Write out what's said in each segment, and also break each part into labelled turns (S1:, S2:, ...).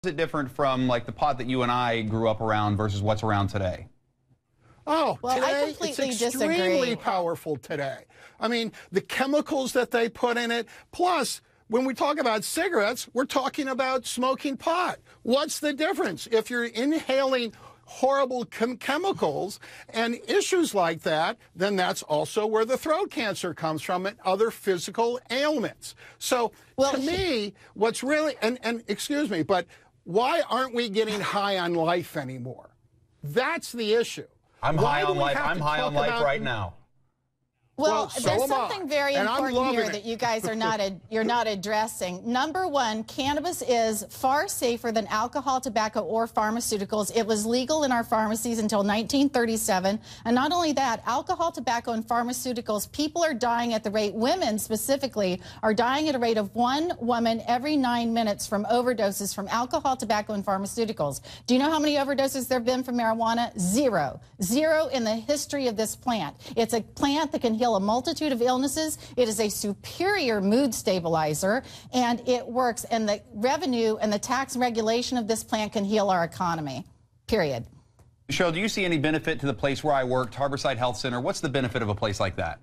S1: Is it different from like the pot that you and I grew up around versus what's around today?
S2: Oh,
S3: well,
S2: today it's extremely powerful today. I mean, the chemicals that they put in it, plus when we talk about cigarettes, we're talking about smoking pot. What's the difference? If you're inhaling horrible chemicals and issues like that, then that's also where the throat cancer comes from and other physical ailments. So to me, what's really, and excuse me, but why aren't we getting high on life anymore? That's the issue.
S1: I'm high on life. I'm high on life right now.
S3: Well, there's something very important here that you guys are you're not addressing. Number one, cannabis is far safer than alcohol, tobacco, or pharmaceuticals. It was legal in our pharmacies until 1937. And not only that, alcohol, tobacco, and pharmaceuticals, people are dying at the rate, women specifically, are dying at a rate of 1 woman every 9 minutes from overdoses from alcohol, tobacco, and pharmaceuticals. Do you know how many overdoses there have been from marijuana? Zero. Zero in the history of this plant. It's a plant that can heal a multitude of illnesses. It is a superior mood stabilizer, and it works. And the revenue and the tax and regulation of this plant can heal our economy, period.
S1: Cheryl, do you see any benefit to the place where I worked, Harborside Health Center? What's the benefit of a place like that?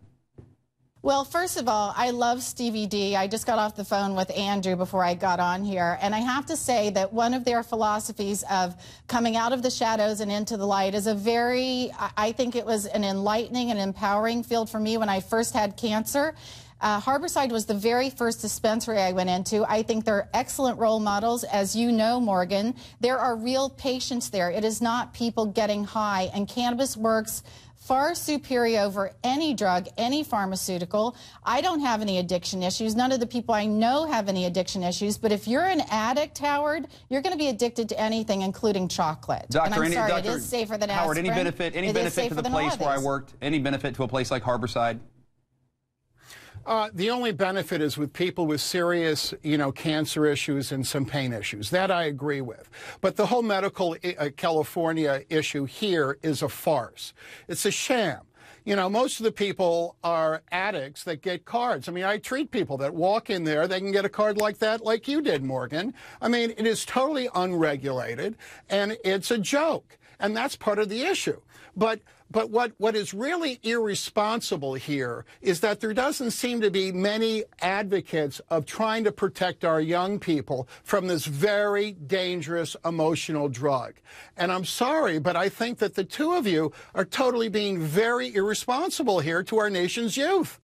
S3: Well, first of all, I love Stevie D. I just got off the phone with Andrew before I got on here, and I have to say that one of their philosophies of coming out of the shadows and into the light is a very, I think it was an enlightening and empowering field for me when I first had cancer. Harborside was the very first dispensary I went into. I think they're excellent role models. As you know, Morgan, there are real patients there. It is not people getting high, and cannabis works far superior over any drug, any pharmaceutical. I don't have any addiction issues. None of the people I know have any addiction issues. But if you're an addict, Howard, you're going to be addicted to anything, including chocolate.
S1: Doctor,
S3: and I'm sorry, it is safer than
S1: Howard,
S3: aspirin.
S1: any benefit to the place where I worked? Any benefit to a place like Harborside?
S2: The only benefit is with people with serious, cancer issues and some pain issues. That I agree with. But the whole medical California issue here is a farce. It's a sham. Most of the people are addicts that get cards. I mean, I treat people that walk in there. They can get a card like that, like you did, Morgan. I mean, it is totally unregulated, and it's a joke. And that's part of the issue. But what is really irresponsible here is that there doesn't seem to be many advocates of trying to protect our young people from this very dangerous emotional drug. And I'm sorry, but I think that the two of you are totally being very irresponsible here to our nation's youth.